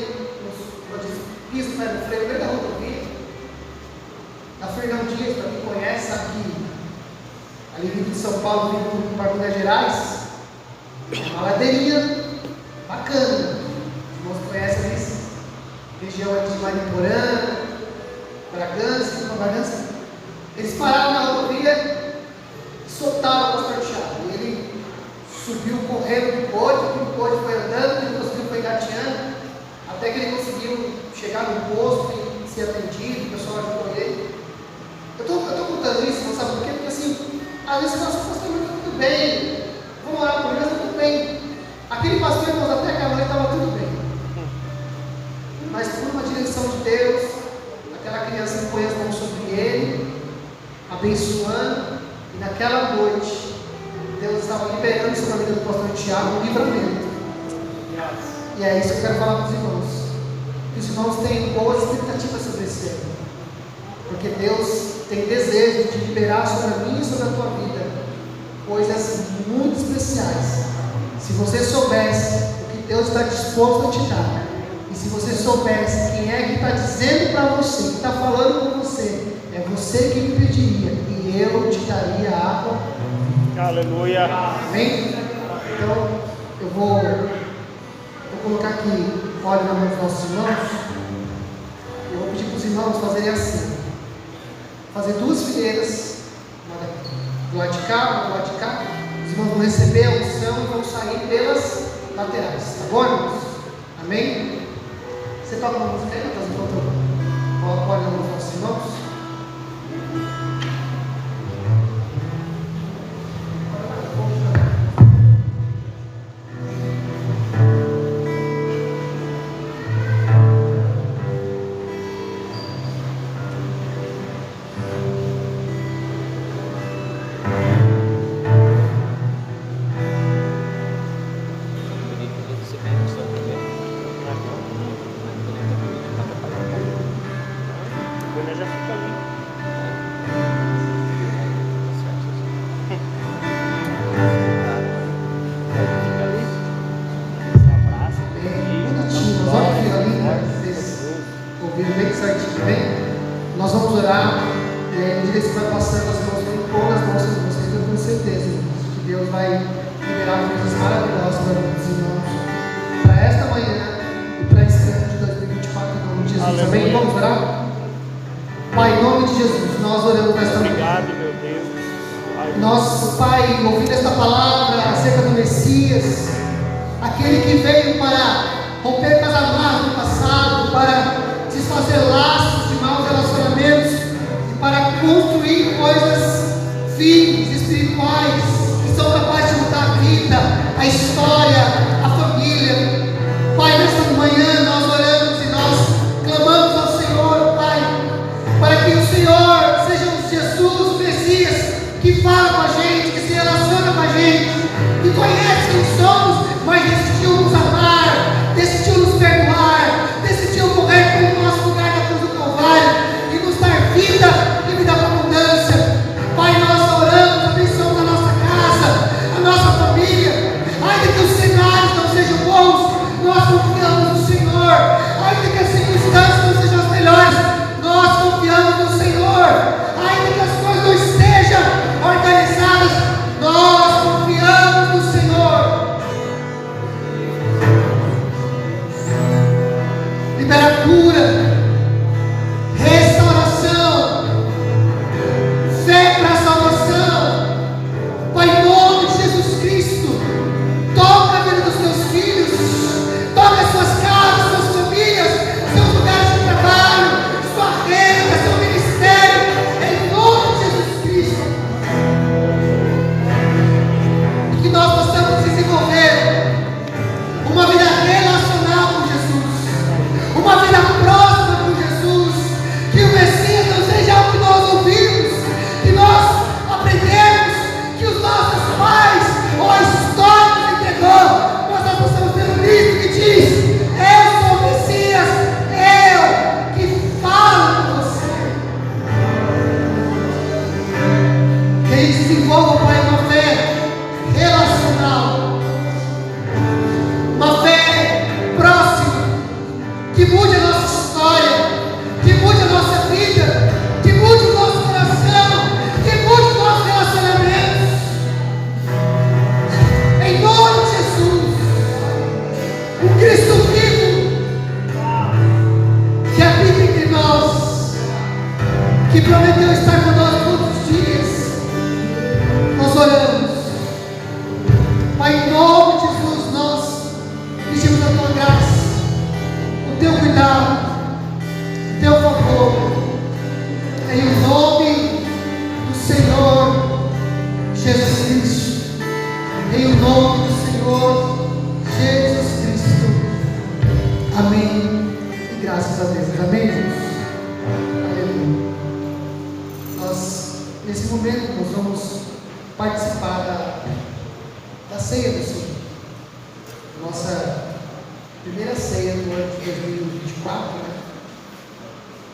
piso no freio, no meio da rodovia, a Fernão Dias, para quem conhece, sabe que ali vindo de São Paulo, vindo para Minas Gerais, uma ladeirinha bacana. Os irmãos conhecem isso? Região aqui de Mariporã, Bragança, eles pararam na rodovia e soltaram o pastor Tiago. E ele subiu correndo do bode foi andando, ele conseguiu, foi engateando, até que ele conseguiu chegar no posto e ser atendido, o pessoal ajudou ele. Eu estou contando isso, não sabe por quê? Porque assim, às vezes nós pastor, está tudo bem, vamos orar por ele, mas está tudo bem. Aquele pastor, irmãos, até aquela noite estava tudo bem. Mas por uma direção de Deus, aquela criança põe as mãos sobre ele, abençoando, E naquela noite, Deus estava liberando sobre a vida do pastor Tiago um livramento. E é isso que eu quero falar para os irmãos. Que os irmãos tenham boas expectativas sobre esse ano. Porque Deus tem desejo de liberar sobre a minha e sobre a tua vida coisas muito especiais. Se você soubesse o que Deus está disposto a te dar, e se você soubesse quem é que está dizendo para você, que está falando com você, é você que me pediria, e eu te daria água. Aleluia. Amém? Então, eu vou colocar aqui óleo na mão dos nossos irmãos. Eu vou pedir para os irmãos fazerem assim: fazer duas fileiras, uma do lado de cá, uma do lado de cá. Os irmãos vão receber a unção e vão sair pelas laterais, tá bom, irmãos? Amém? Você toca uma música aí, Matheus? Enquanto coloca óleo na mão dos nossos irmãos. Graças a Deus, amém, irmãos? Aleluia. Nós momento nós vamos participar da ceia do Senhor. Nossa primeira ceia do ano de 2024, né?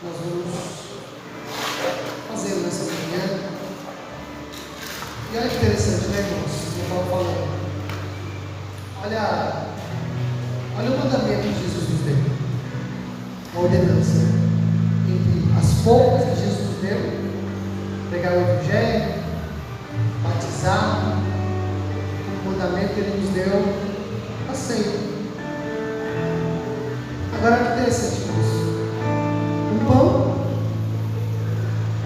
Nós vamos fazer nessa manhã. E olha que interessante, né, irmãos? Eu estava falando. Olha o mandamento que Jesus nos deu. A ordenança. Entre as poucas que Jesus nos deu, pregar o Evangelho, batizar, o mandamento que Ele nos deu, a ceia. Agora que interessante, irmãos. Um pão,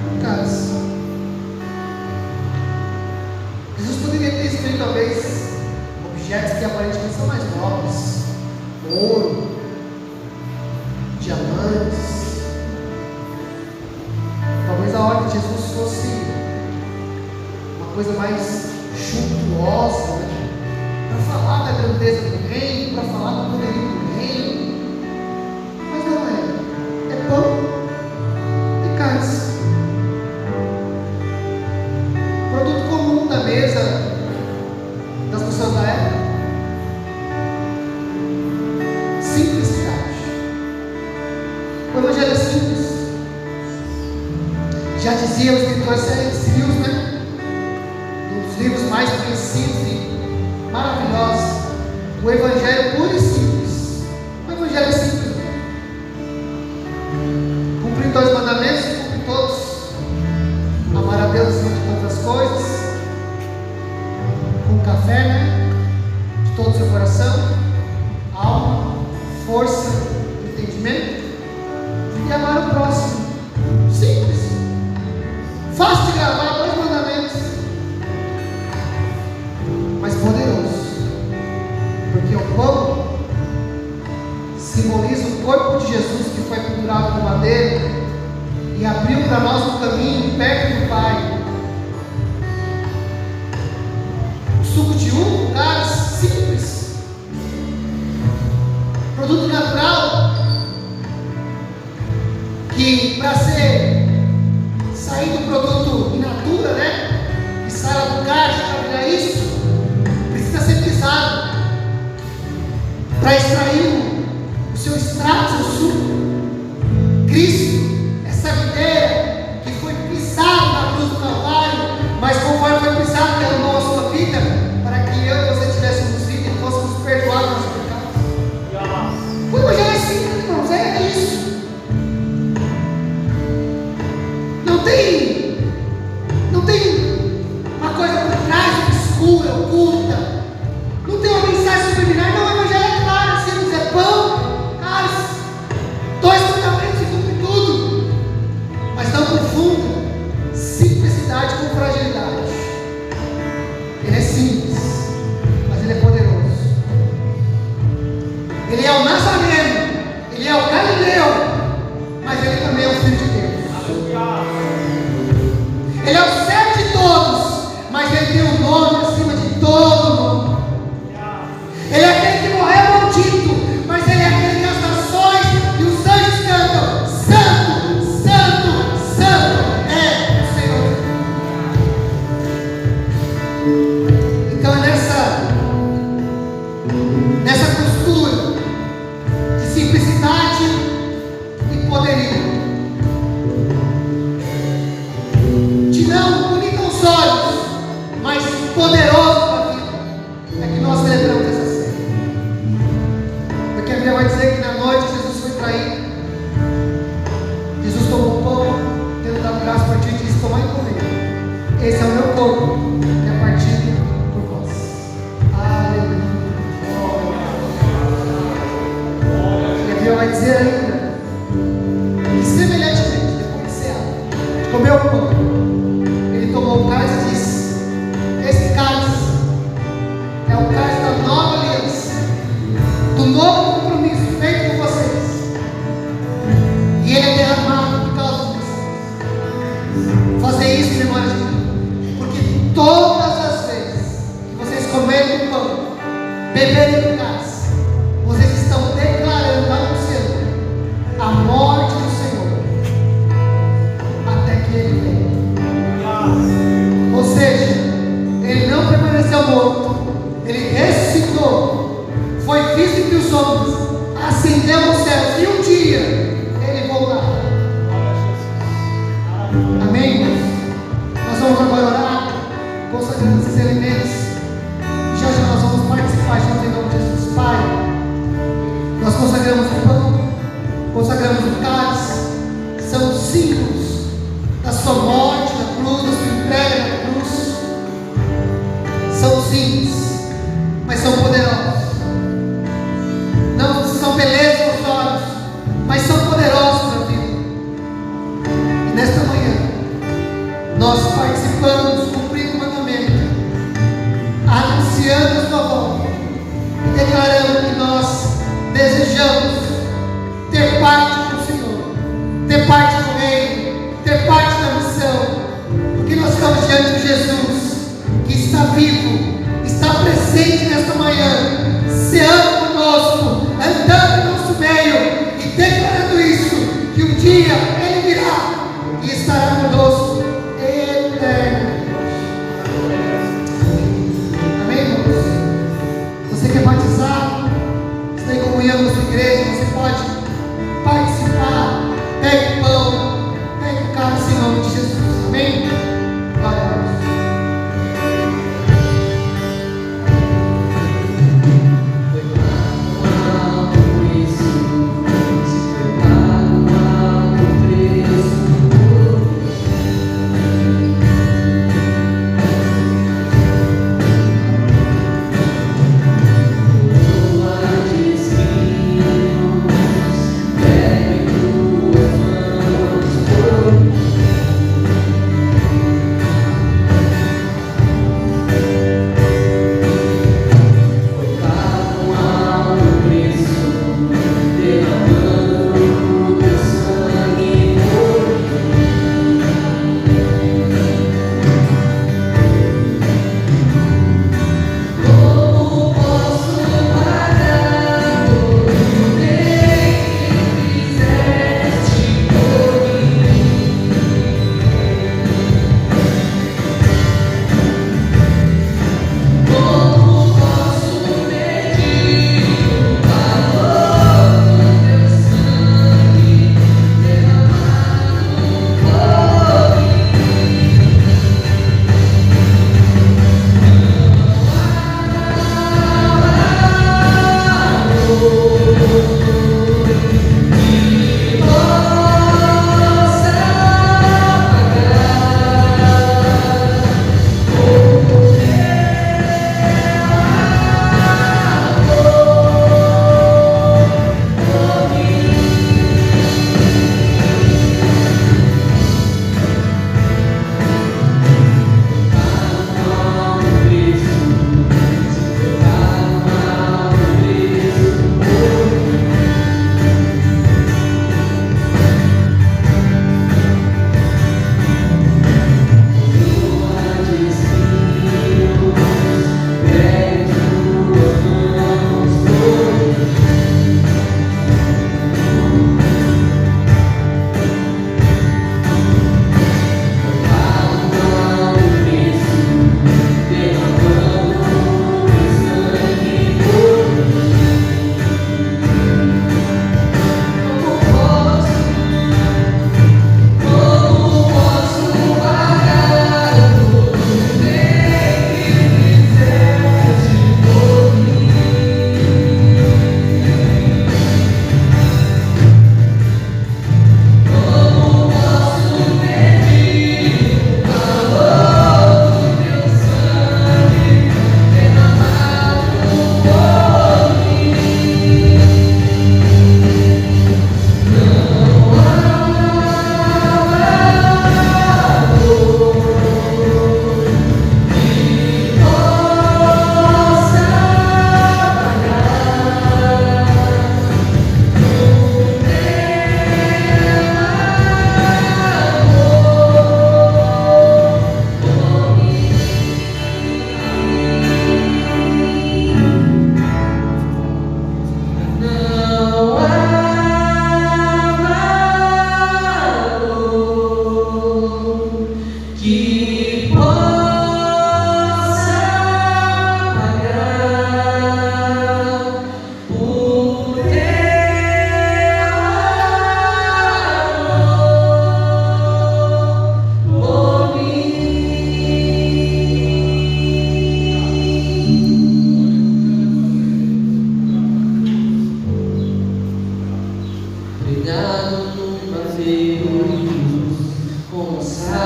um cálice. Jesus poderia ter escolhido talvez objetos que aparentemente são mais nobres, ouro, diamantes. Talvez a ordem de Jesus fosse uma coisa mais suntuosa, né? Para falar da grandeza do reino, para falar do poderio do reino. Mas não é. É pão e cálice. Produto comum da mesa das pessoas da época. Simplicidade. O Evangelho é simples. Já dizia os escritores C.S. Lewis, né? Um dos livros mais conhecidos e maravilhosos. O Evangelho puro e simples. O Evangelho é simples. Cumprir 2 mandamentos, cumprir todos. Amar a Deus acima de todas as coisas. Com café, né? De todo o seu coração, alma, força, entendimento. E amar o próximo. Simples. Fácil de gravar 2 mandamentos, mas poderoso, porque o pão simboliza o corpo de Jesus que foi pendurado no madeiro e abriu para nós um caminho perto do Pai. O suco de uva, cálice, simples, produto natural, que para ser sair do produto in natura, né? E sai lá do caixa para virar isso, precisa ser pisado para extrair o seu extrato, o seu suco. Cristo, essa videira que foi pisado na cruz do Calvário, mas conforme foi pisado, derramou a sua vida para que eu e você tivéssemos vida e fôssemos perdoados dos pecados. O Evangelho é simples, irmãos, é isso. Não tem uma coisa por trás, obscura, oculta. Não tem uma mensagem subliminar. Não, o Evangelho é claro. Se não é pão, cálice, 2 mandamentos e cumpre tudo. Mas não confunda simplicidade com fragilidade. Ele é simples, mas ele é poderoso. Ele é o Nazareno, ele é o Galileu, mas ele também é o Filho de Deus. Ele é o servo de todos, mas ele tem um nome acima de todo nome. Ele é aquele que morreu maldito, mas ele é aquele que as nações e os anjos cantam: Santo, Santo, Santo é o Senhor. Então é nessa costura de simplicidade e poderio, não bonito aos olhos, mas poderoso para a vida, é que nós celebramos essa ceia. Porque a Bíblia vai dizer que na noite Jesus foi traído. Jesus tomou o pão, tendo dado graça a partir e disse: tomai e comer. Esse é o meu corpo, que é partido por vós. Aleluia. E a Bíblia vai dizer ainda que semelhantemente, depois de cear, de comer o pão, tomou o cálice e disse: esse cálice é o cálice da nova aliança, do novo compromisso feito com vocês, e ele é derramado por causa de vocês. Fazer isso em memória de mim, porque todas as vezes que vocês comerem o pão, beberem o cálice, vocês estão declarando, anunciando a morte do Senhor até que ele venha. esses elementos. Já já nós vamos participar juntos em nome de Jesus. Pai, nós consagramos o pão, consagramos o cálice, são símbolos da sua morte na cruz, da sua entrega na cruz. São simples, mas são poderosos. Não são beleza aos olhos, mas são poderosos na vida. E nesta manhã, nós participamos, cumprindo o mandamento, anunciando a sua volta e declarando que nós desejamos ter parte com o Senhor, ter parte com o Reino, ter parte da missão, porque nós estamos diante de Jesus, que está vivo, está presente nesta manhã, ceando conosco, andando em nosso meio e declarando isso, que um dia Ele virá e estará conosco eternamente. Amém, irmãos? Você que é batizado, está em comunhão com a sua igreja, você pode participar. Pegue o pão, pegue o cálice em nome de Jesus. Amém? Glória a Deus.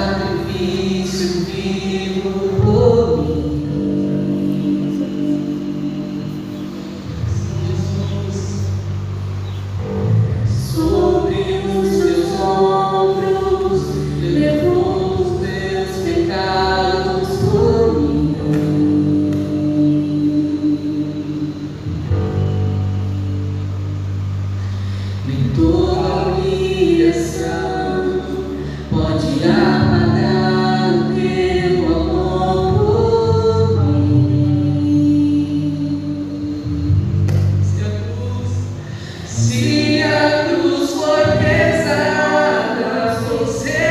sacrifício vivo por mim. Sobre os teus ombros levou os meus pecados por mim. Nem toda humilhação pode apagar o teu amor por mim. Se a cruz for pesada, você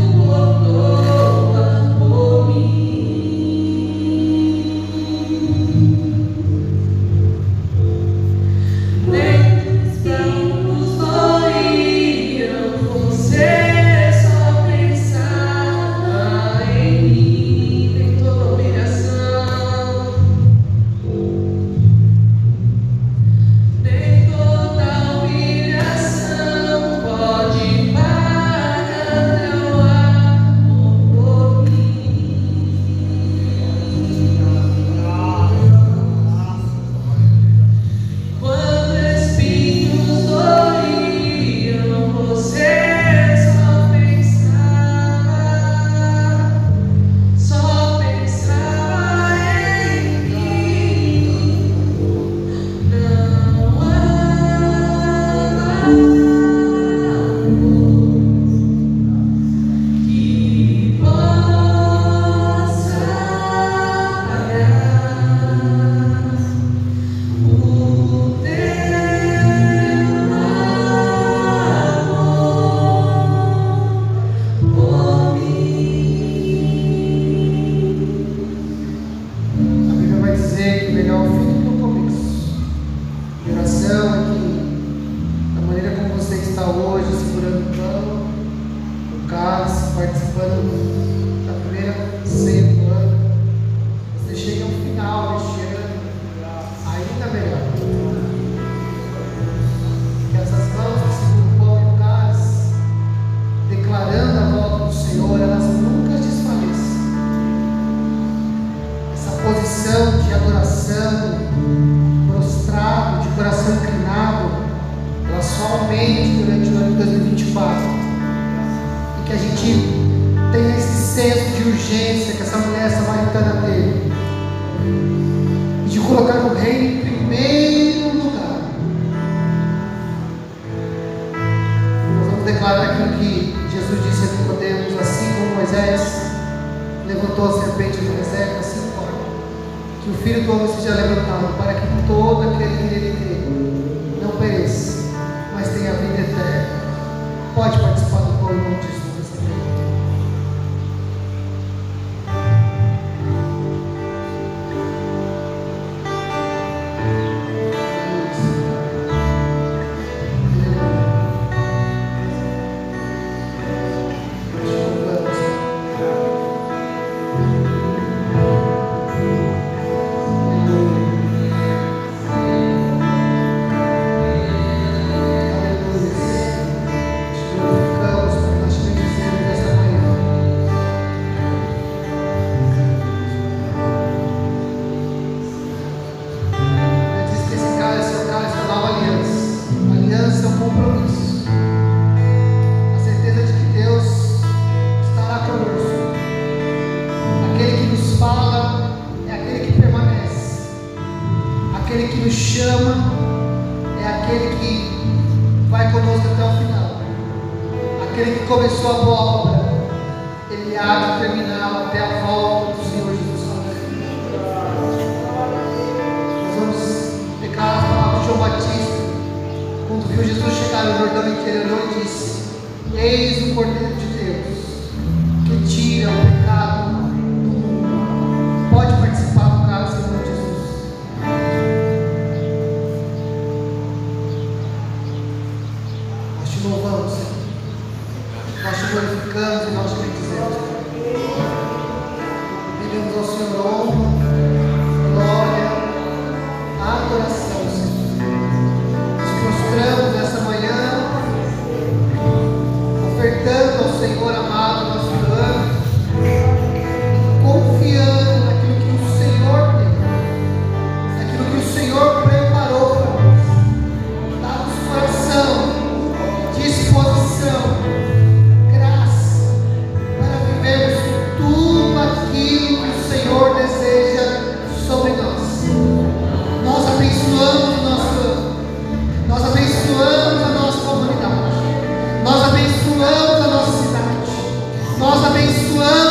suportou-a por mim. Nem espinhos doíam, você só pensava em mim. Nem toda humilhação, nem toda humilhação pode pagar teu amor por mim. Quando espinhos doíam, você só pensava em mim. Não há amor que possa pagar o teu amor por mim. A Bíblia vai dizer que melhor o fim do que o começo. Minha oração é que, da maneira como você está hoje, segurando o pão, o cálice, participando da primeira ceia do ano, você chegue ao final deste ano ainda melhor. Que essas mãos que seguram o pão e o cálice, declarando a volta do Senhor, elas nunca desfaleçam. Essa posição de adoração, prostrado, de coração inclinado, ela só aumente durante o ano de 2024. E que a gente tenha esse senso de urgência que essa mulher samaritana teve. E de colocar o reino em primeiro lugar. Nós vamos declarar aquilo que Jesus disse a Nicodemos, assim como Moisés levantou a serpente do deserto, assim pode. Que o Filho do Homem seja levantado, para que todo aquele que nele crê não pereça, mas tenha vida eterna. Pode participar do pão em nome de Jesus. Aquele que nos chama é aquele que vai conosco até o final. Aquele que começou a boa obra, ele há de terminá-la até a volta do Senhor Jesus. Nós vamos declarar as palavras de João Batista, quando viu Jesus chegar no Jordão interior e disse: Eis o Cordeiro de Deus, que tira o pecado do mundo. Pode participar do cálice em nome de Jesus. Nós te louvamos, Senhor. Nós te glorificamos e nós te bendizemos. Pedimos ao Senhor honra, glória, adoração, Senhor. Nos prostramos nessa manhã, ofertando ao Senhor amado nosso nós abençoamos